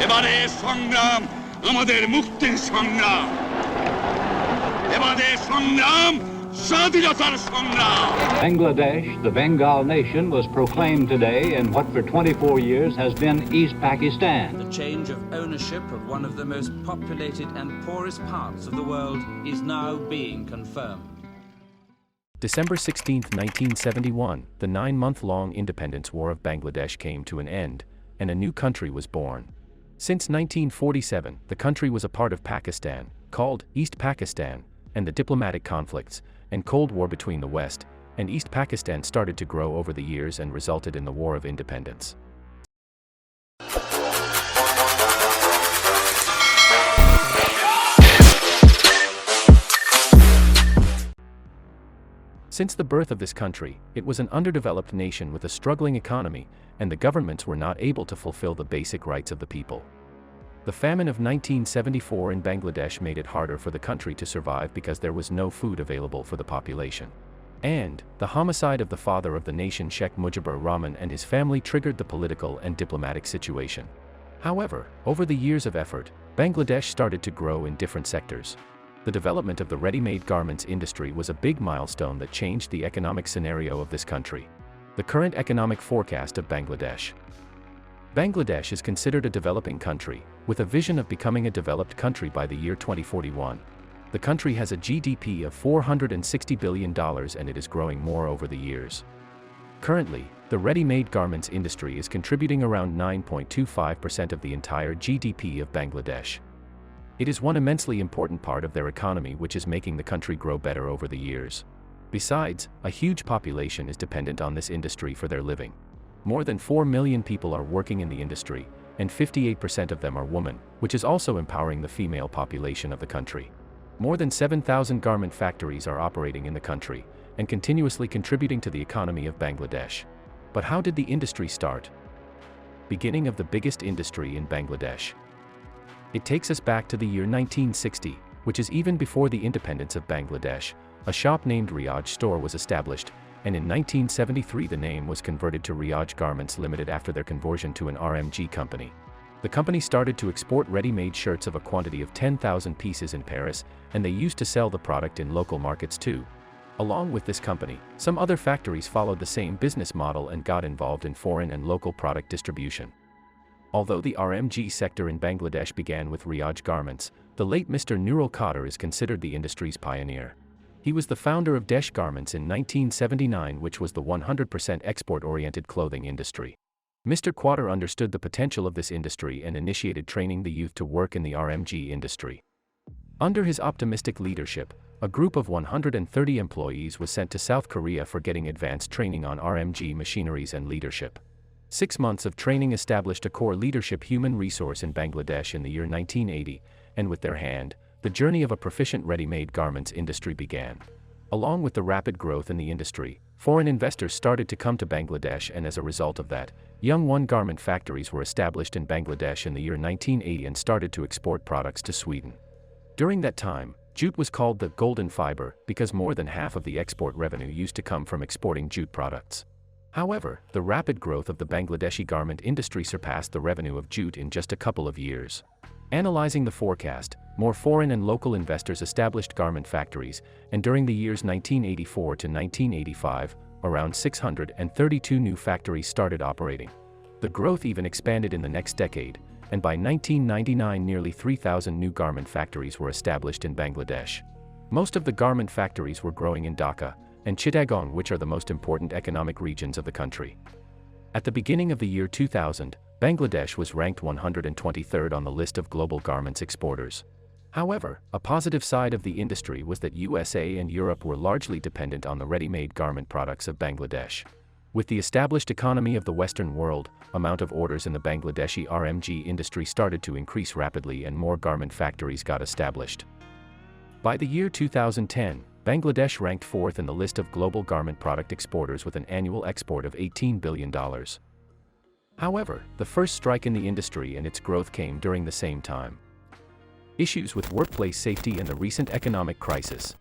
এবারে সংগ্রাম আমাদের মুক্তির সংগ্রাম এবারে সংগ্রাম স্বাধীনতার সংগ্রাম Bangladesh, the Bengal nation, was proclaimed today in what for 24 years has been East Pakistan. The change of ownership of one of the most populated and poorest parts of the world is now being confirmed. December 16, 1971, the 9-month-long independence war of Bangladesh came to an end, and a new country was born. Since 1947, the country was a part of Pakistan, called East Pakistan, and the diplomatic conflicts and Cold War between the West and East Pakistan started to grow over the years and resulted in the War of Independence. Since the birth of this country, it was an underdeveloped nation with a struggling economy, and the governments were not able to fulfill the basic rights of the people. The famine of 1974 in Bangladesh made it harder for the country to survive because there was no food available for the population. And the homicide of the father of the nation, Sheikh Mujibur Rahman, and his family triggered the political and diplomatic situation. However, over the years of effort, Bangladesh started to grow in different sectors. The development of the ready-made garments industry was a big milestone that changed the economic scenario of this country. The current economic forecast of Bangladesh. Bangladesh is considered a developing country, with a vision of becoming a developed country by the year 2041. The country has a GDP of $460 billion and it is growing more over the years. Currently, the ready-made garments industry is contributing around 9.25% of the entire GDP of Bangladesh. It is one immensely important part of their economy which is making the country grow better over the years. Besides, a huge population is dependent on this industry for their living. More than 4 million people are working in the industry, and 58% of them are women, which is also empowering the female population of the country. More than 7,000 garment factories are operating in the country, and continuously contributing to the economy of Bangladesh. But how did the industry start? Beginning of the biggest industry in Bangladesh. It takes us back to the year 1960, which is even before the independence of Bangladesh. A shop named Riyaj Store was established, and in 1973 the name was converted to Riyaj Garments Limited after their conversion to an RMG company. The company started to export ready-made shirts of a quantity of 10,000 pieces in Paris, and they used to sell the product in local markets too. Along with this company, some other factories followed the same business model and got involved in foreign and local product distribution. Although the RMG sector in Bangladesh began with Riyaj Garments, the late Mr. Nurul Qadir is considered the industry's pioneer. He was the founder of Desh Garments in 1979, which was the 100% export-oriented clothing industry. Mr. Qadir understood the potential of this industry and initiated training the youth to work in the RMG industry. Under his optimistic leadership, a group of 130 employees was sent to South Korea for getting advanced training on RMG machineries and leadership. 6 months of training established a core leadership human resource in Bangladesh in the year 1980, and with their hand, the journey of a proficient ready-made garments industry began. Along with the rapid growth in the industry, foreign investors started to come to Bangladesh, and as a result of that, young garment factories were established in Bangladesh in the year 1980 and started to export products to Sweden. During that time, jute was called the golden fiber because more than half of the export revenue used to come from exporting jute products. However, the rapid growth of the Bangladeshi garment industry surpassed the revenue of jute in just a couple of years. Analyzing the forecast, more foreign and local investors established garment factories, and during the years 1984 to 1985, around 632 new factories started operating. The growth even expanded in the next decade, and by 1999 nearly 3,000 new garment factories were established in Bangladesh. Most of the garment factories were growing in Dhaka and Chittagong, which are the most important economic regions of the country. At the beginning of the year 2000, Bangladesh was ranked 123rd on the list of global garments exporters. However, a positive side of the industry was that USA and Europe were largely dependent on the ready-made garment products of Bangladesh. With the established economy of the Western world, amount of orders in the Bangladeshi RMG industry started to increase rapidly and more garment factories got established. By the year 2010, Bangladesh ranked 4th in the list of global garment product exporters with an annual export of $18 billion. However, the first strike in the industry and its growth came during the same time. Issues with workplace safety and the recent economic crisis.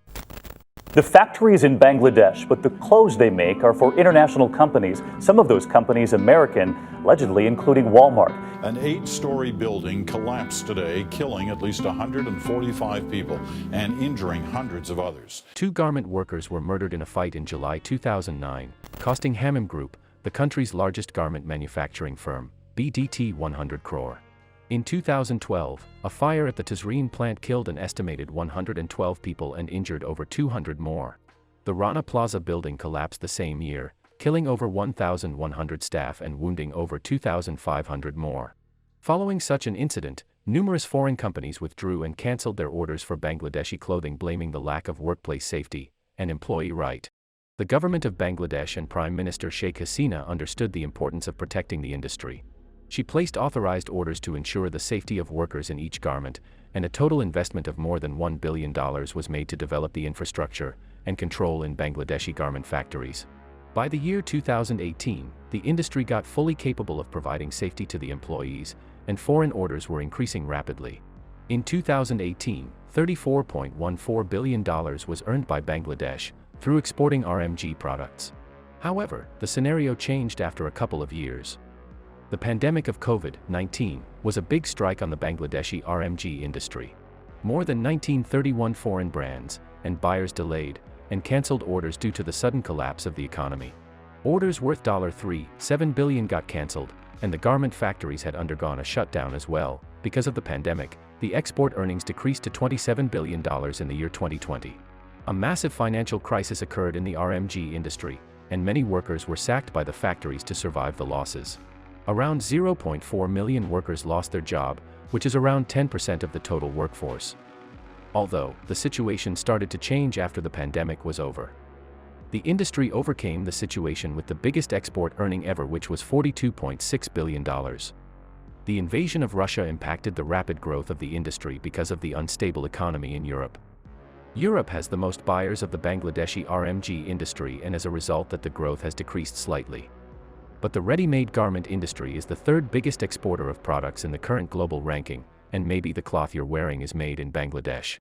The factory is in Bangladesh, but the clothes they make are for international companies, some of those companies American, allegedly including Walmart. An 8-story building collapsed today, killing at least 145 people and injuring hundreds of others. 2 garment workers were murdered in a fight in July 2009, costing Hammam Group, the country's largest garment manufacturing firm, BDT 100 crore. In 2012, a fire at the Tazreen plant killed an estimated 112 people and injured over 200 more. The Rana Plaza building collapsed the same year, killing over 1,100 staff and wounding over 2,500 more. Following such an incident, numerous foreign companies withdrew and cancelled their orders for Bangladeshi clothing, blaming the lack of workplace safety and employee right. The government of Bangladesh and Prime Minister Sheikh Hasina understood the importance of protecting the industry. She placed authorized orders to ensure the safety of workers in each garment, and a total investment of more than $1 billion was made to develop the infrastructure and control in Bangladeshi garment factories. By the year 2018, the industry got fully capable of providing safety to the employees, and foreign orders were increasing rapidly. In 2018, $34.14 billion was earned by Bangladesh through exporting RMG products. However, the scenario changed after a couple of years. The pandemic of COVID-19 was a big strike on the Bangladeshi RMG industry. More than 1931 foreign brands and buyers delayed and cancelled orders due to the sudden collapse of the economy. Orders worth $3.7 billion got cancelled, and the garment factories had undergone a shutdown as well. Because of the pandemic, the export earnings decreased to $27 billion in the year 2020. A massive financial crisis occurred in the RMG industry, and many workers were sacked by the factories to survive the losses. Around 0.4 million workers lost their job, which is around 10% of the total workforce. Although, the situation started to change after the pandemic was over. The industry overcame the situation with the biggest export earning ever, which was $42.6 billion. The invasion of Russia impacted the rapid growth of the industry because of the unstable economy in Europe. Europe has the most buyers of the Bangladeshi RMG industry, and as a result that the growth has decreased slightly. But the ready-made garment industry is the 3rd biggest exporter of products in the current global ranking, and maybe the cloth you're wearing is made in Bangladesh.